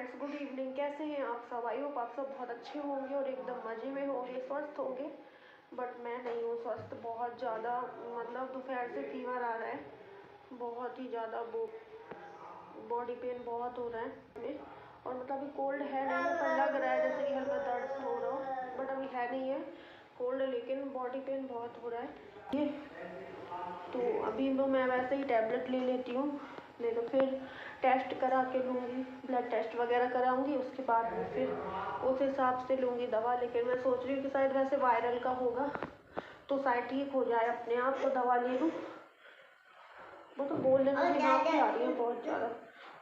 Friends, good evening. कैसे हैं आप सब? आई होप आप सब बहुत अच्छे होंगे और एकदम मज़े में होंगे, स्वस्थ होंगे। बट मैं नहीं हूँ स्वस्थ। बहुत ज़्यादा मतलब दोपहर से फीवर आ रहा है, बहुत ही ज़्यादा बॉडी पेन बहुत हो रहा है और मतलब अभी कोल्ड है नहीं, पर लग रहा है जैसे कि हल्का दर्द हो रहा हो, बट अभी है नहीं है कोल्ड, लेकिन बॉडी पेन बहुत हो रहा है। ये तो अभी तो मैं वैसे ही टैबलेट ले लेती हूँ, ले लो, फिर टेस्ट करा के लूँगी, ब्लड टेस्ट वगैरह कराऊँगी, उसके बाद में फिर उस हिसाब से लूँगी दवा। लेकिन मैं सोच रही हूँ कि शायद वैसे वायरल का होगा तो शायद ठीक हो जाए अपने आप, तो दवा ले लूँ। वो तो बोलने में दिमाग की आ रही है बहुत ज़्यादा,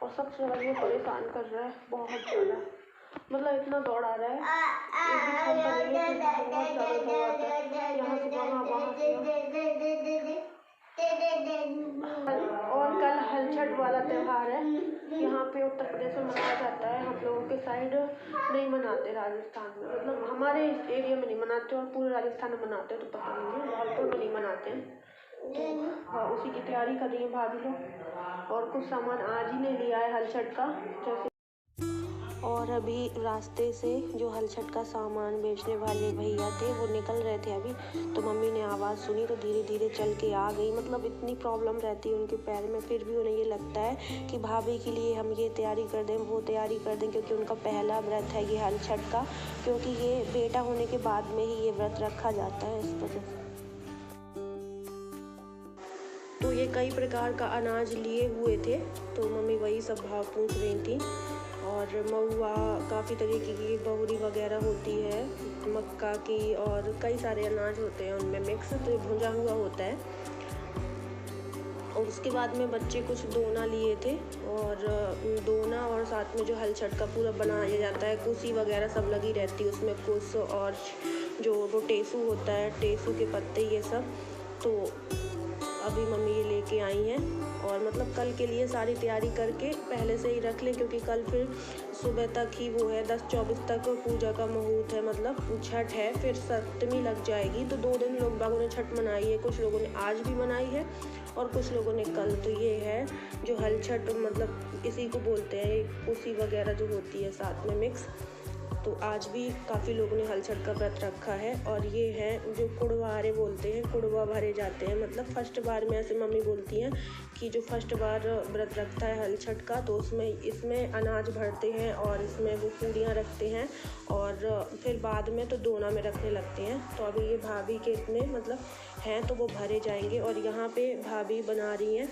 और सबसे ज़्यादा ये परेशान कर रहा है बहुत ज़्यादा। मतलब इतना दौड़ा रहा है, एक भी क्षमता नहीं है, बहुत ज़्यादा दौड़ाता है, यहाँ से वहाँ, वहाँ से और कल हलछट वाला त्यौहार है, यहाँ पे उत्तर प्रदेश में मनाया जाता है। हम लोगों के साइड नहीं मनाते, राजस्थान में, मतलब हमारे इस एरिया में नहीं मनाते और पूरे राजस्थान में मनाते हैं, तो पता नहीं है, धौलपुर में नहीं मनाते हैं। तो हाँ, उसी की तैयारी कर रही है भाभी लोग, और कुछ सामान आज ही ने लिया है हलछट का, जैसे। और अभी रास्ते से जो हलछट का सामान बेचने वाले भैया थे वो निकल रहे थे अभी, तो मम्मी ने आवाज़ सुनी तो धीरे धीरे चल के आ गई। मतलब इतनी प्रॉब्लम रहती है उनके पैर में, फिर भी उन्हें ये लगता है कि भाभी के लिए हम ये तैयारी कर दें, वो तैयारी कर दें, क्योंकि उनका पहला व्रत है ये हलछट का, क्योंकि ये बेटा होने के बाद में ही ये व्रत रखा जाता है, इस वजह से। तो ये कई प्रकार का अनाज लिए हुए थे, तो मम्मी वही सब भाव पूछ रही थी। और महुआ, काफ़ी तरीके की बहुरी वगैरह होती है, मक्का की, और कई सारे अनाज होते हैं उनमें मिक्स, तो ये भुंजा हुआ होता है। और उसके बाद में बच्चे कुछ दोना लिए थे, और दोना और साथ में जो हलछट का पूरा बनाया जाता है, कुसी वगैरह सब लगी रहती है उसमें, कुस और जो वो टेसू होता है, टेसू के पत्ते, ये सब। तो अभी मम्मी ये लेके आई हैं, और मतलब कल के लिए सारी तैयारी करके पहले से ही रख लें, क्योंकि कल फिर सुबह तक ही वो है, 10-24 तक पूजा का मुहूर्त है, मतलब छठ है, फिर सप्तमी लग जाएगी। तो 2 दिन लोग बागों ने छठ मनाई है, कुछ लोगों ने आज भी मनाई है और कुछ लोगों ने कल। तो ये है जो हलछट, मतलब इसी को बोलते हैं, उसी वगैरह जो होती है साथ में मिक्स। तो आज भी काफ़ी लोगों ने हलछट का व्रत रखा है। और ये है जो कुड़वारे बोलते हैं, कुड़वा भरे जाते हैं, मतलब फर्स्ट बार में, ऐसे मम्मी बोलती हैं कि जो फर्स्ट बार व्रत रखता है हलछट का, तो इसमें अनाज भरते हैं और इसमें वो पूड़ियाँ रखते हैं, और फिर बाद में तो दोना में रखने लगते हैं। तो अभी ये भाभी के इसमें मतलब हैं, तो वो भरे जाएंगे। और यहाँ पे भाभी बना रही हैं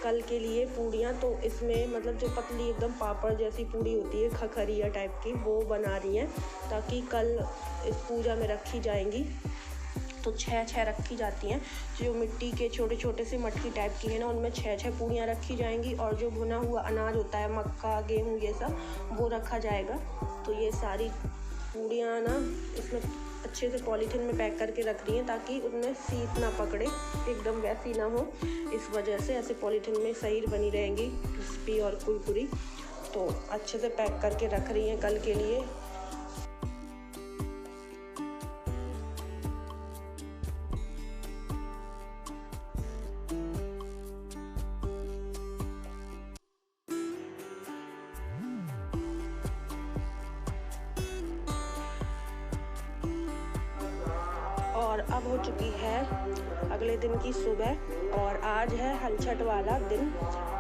कल के लिए पूड़ियाँ, तो इसमें मतलब जो पतली एकदम पापड़ जैसी पूड़ी होती है, खखरिया टाइप की, वो बना रही हैं, ताकि कल इस पूजा में रखी जाएंगी। तो 6 रखी जाती हैं, जो मिट्टी के छोटे छोटे से मटकी टाइप की है ना, उनमें 6 पूड़ियाँ रखी जाएंगी, और जो भुना हुआ अनाज होता है, मक्का, गेहूँ, ये सब, वो रखा जाएगा। तो ये सारी पूड़ियाँ ना इसमें अच्छे से पॉलीथीन में पैक करके रख रही हैं, ताकि उनमें शीत ना पकड़े, एकदम वैसी ना हो, इस वजह से ऐसे पॉलीथीन में सही बनी रहेंगी, क्रिस्पी और कुरकुरी। तो अच्छे से पैक करके रख रही हैं कल के लिए। और अब हो चुकी है अगले दिन की सुबह, और आज है हलछट वाला दिन।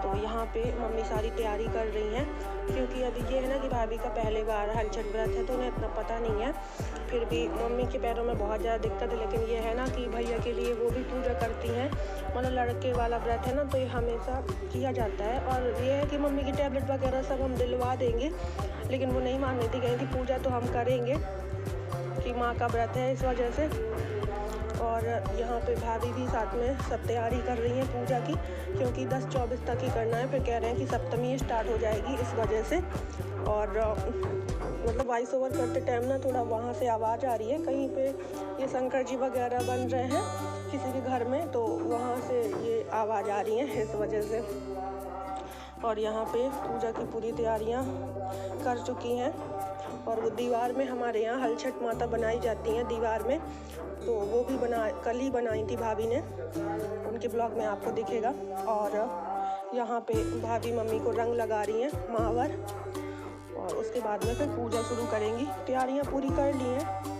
तो यहाँ पे मम्मी सारी तैयारी कर रही हैं, क्योंकि अभी ये है ना कि भाभी का पहले बार हलछट व्रत है, तो उन्हें इतना पता नहीं है। फिर भी मम्मी के पैरों में बहुत ज़्यादा दिक्कत है, लेकिन ये है ना कि भैया के लिए वो भी पूजा करती हैं, मतलब लड़के वाला व्रत है ना, तो ये हमेशा किया जाता है। और ये है कि मम्मी की टैबलेट वगैरह सब हम दिलवा देंगे, लेकिन वो नहीं मान रही थी, कहीं कि पूजा तो हम करेंगे, कि माँ का व्रत है, इस वजह से। और यहाँ पे भाभी भी साथ में सब तैयारी कर रही हैं पूजा की, क्योंकि 10-24 तक ही करना है, फिर कह रहे हैं कि सप्तमी स्टार्ट हो जाएगी, इस वजह से। और मतलब वॉइस ओवर करते टाइम ना थोड़ा वहाँ से आवाज़ आ रही है, कहीं पे ये शंकर जी वगैरह बन रहे हैं किसी के घर में, तो वहाँ से ये आवाज़ आ रही है, इस वजह से। और यहाँ पे पूजा की पूरी तैयारियाँ कर चुकी हैं। और वो दीवार में हमारे यहाँ हलछट माता बनाई जाती हैं दीवार में, तो वो भी कल ही बनाई थी भाभी ने, उनके ब्लॉग में आपको दिखेगा। और यहाँ पे भाभी मम्मी को रंग लगा रही हैं, महावर, और उसके बाद में फिर पूजा शुरू करेंगी। तैयारियां पूरी कर ली हैं।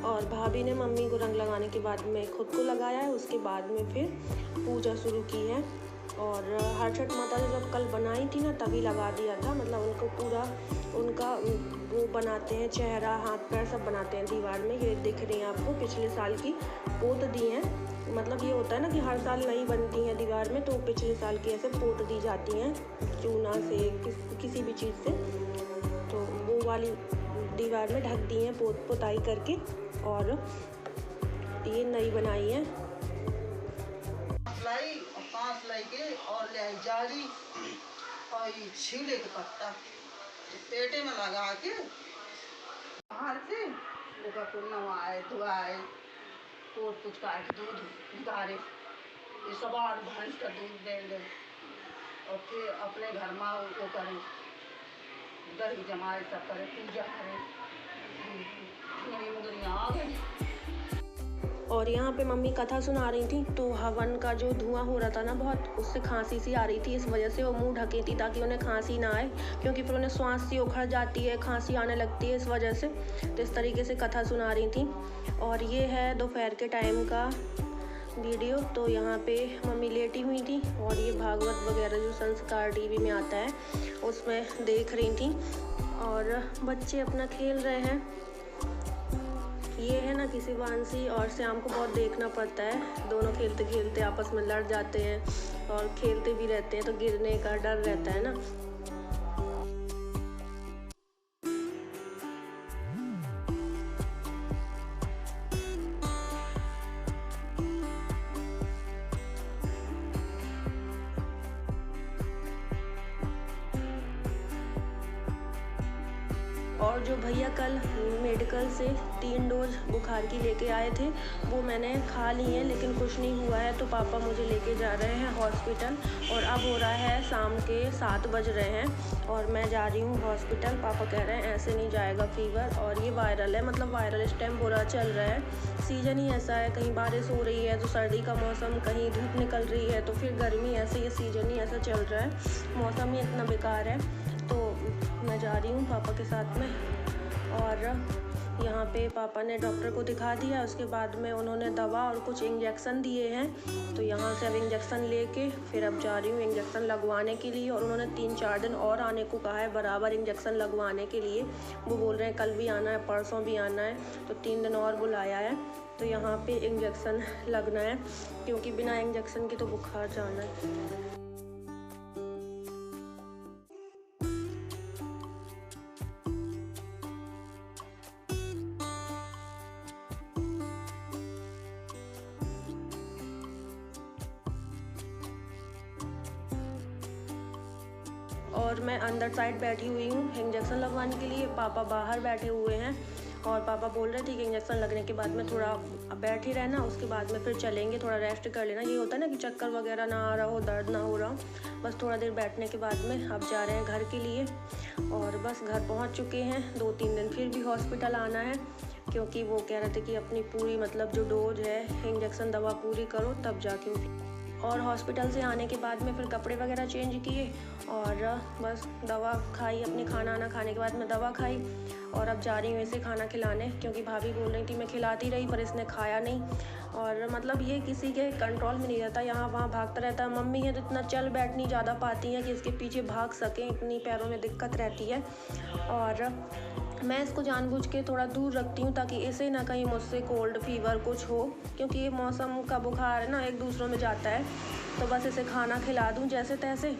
और भाभी ने मम्मी को रंग लगाने के बाद में खुद को लगाया है, उसके बाद में फिर पूजा शुरू की है। और हर छठ माता ने जब कल बनाई थी ना तभी लगा दिया था, मतलब उनको पूरा उनका वो बनाते हैं, चेहरा हाथ पैर सब बनाते हैं दीवार में। ये दिख रही हैं आपको, पिछले साल की पोत दी हैं। मतलब ये होता है ना कि हर साल नई बनती हैं दीवार में, तो पिछले साल की ऐसे पोत दी जाती हैं चूना से, किसी भी चीज़ से। तो वो वाली दीवार में ढक दी हैं पोताई करके, और ये नई बनाई है। पाँच लाई के और ले आई जाली और ये छीले के पत्ता पेटे में लगा के बाहर से लोग को नवाए धुआए, पोत पुछ काट दूध निकाले, ये सब और भैंस का दूध देंगे और फिर अपने घर में वो करें, दही जमाए, सब करें, पूजा करें। आ गई। और यहाँ पे मम्मी कथा सुना रही थी, तो हवन का जो धुआं हो रहा था ना बहुत, उससे खांसी सी आ रही थी। इस वजह से वो मुंह ढके थी ताकि उन्हें खांसी ना आए, क्योंकि फिर उन्हें श्वास सी उखड़ जाती है, खांसी आने लगती है इस वजह से। तो इस तरीके से कथा सुना रही थी। और ये है दोपहर के टाइम का वीडियो। तो यहाँ पे मम्मी लेटी हुई थी और ये भागवत वगैरह जो संस्कार टीवी में आता है उसमें देख रही थी, और बच्चे अपना खेल रहे हैं। ये है ना कि शिवांशी और श्याम को बहुत देखना पड़ता है, दोनों खेलते खेलते आपस में लड़ जाते हैं और खेलते भी रहते हैं, तो गिरने का डर रहता है ना। और जो भैया कल मेडिकल से 3 डोज बुखार की लेके आए थे वो मैंने खा ली हैं, लेकिन कुछ नहीं हुआ है। तो पापा मुझे लेके जा रहे हैं हॉस्पिटल, और अब हो रहा है शाम के 7 बज रहे हैं और मैं जा रही हूँ हॉस्पिटल। पापा कह रहे हैं ऐसे नहीं जाएगा फीवर, और ये वायरल है, मतलब वायरल इस टाइम बुरा चल रहा है। सीज़न ही ऐसा है, कहीं बारिश हो रही है तो सर्दी का मौसम, कहीं धूप निकल रही है तो फिर गर्मी, ऐसे ये सीज़न ही ऐसा चल रहा है, मौसम ही इतना बेकार है। तो मैं जा रही हूँ पापा के साथ में, और यहाँ पे पापा ने डॉक्टर को दिखा दिया। उसके बाद में उन्होंने दवा और कुछ इंजेक्शन दिए हैं, तो यहाँ से अब इंजेक्शन लेके फिर अब जा रही हूँ इंजेक्शन लगवाने के लिए। और उन्होंने 3-4 दिन और आने को कहा है बराबर इंजेक्शन लगवाने के लिए। वो बोल रहे हैं कल भी आना है, परसों भी आना है, तो 3 दिन और बुलाया है। तो यहाँ पे इंजेक्शन लगना है, क्योंकि बिना इंजेक्शन के तो बुखार जाना है। और मैं अंदर साइड बैठी हुई हूँ इंजेक्शन लगवाने के लिए, पापा बाहर बैठे हुए हैं। और पापा बोल रहे थे कि इंजेक्शन लगने के बाद में थोड़ा बैठ ही रहना, उसके बाद में फिर चलेंगे, थोड़ा रेस्ट कर लेना। ये होता है ना कि चक्कर वगैरह ना आ रहा हो, दर्द ना हो रहा हो, बस थोड़ा देर बैठने के बाद में अब जा रहे हैं घर के लिए। और बस घर पहुँच चुके हैं। 2-3 दिन फिर भी हॉस्पिटल आना है, क्योंकि वो कह रहे थे कि अपनी पूरी मतलब जो डोज है इंजेक्शन दवा पूरी करो तब जाके। और हॉस्पिटल से आने के बाद में फिर कपड़े वगैरह चेंज किए और बस दवा खाई, अपने खाना खाने के बाद में दवा खाई। और अब जा रही हूँ इसे खाना खिलाने, क्योंकि भाभी बोल रही थी मैं खिलाती रही पर इसने खाया नहीं। और मतलब ये किसी के कंट्रोल में नहीं रहता, यहाँ वहाँ भागता रहता है। मम्मी है तो इतना चल बैठ नहीं ज़्यादा पाती हैं कि इसके पीछे भाग सकें, इतनी पैरों में दिक्कत रहती है। और मैं इसको जानबूझ के थोड़ा दूर रखती हूँ ताकि इसे ना कहीं मुझसे कोल्ड फीवर कुछ हो, क्योंकि ये मौसम का बुखार है ना, एक दूसरों में जाता है। तो बस इसे खाना खिला दूँ जैसे तैसे।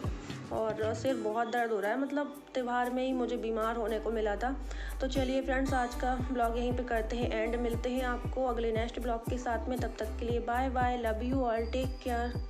और सिर बहुत दर्द हो रहा है, मतलब त्यौहार में ही मुझे बीमार होने को मिला था। तो चलिए फ्रेंड्स, आज का ब्लॉग यहीं पे करते हैं एंड। मिलते हैं आपको अगले नेक्स्ट ब्लॉग के साथ में, तब तक के लिए bye bye, love you all, take care.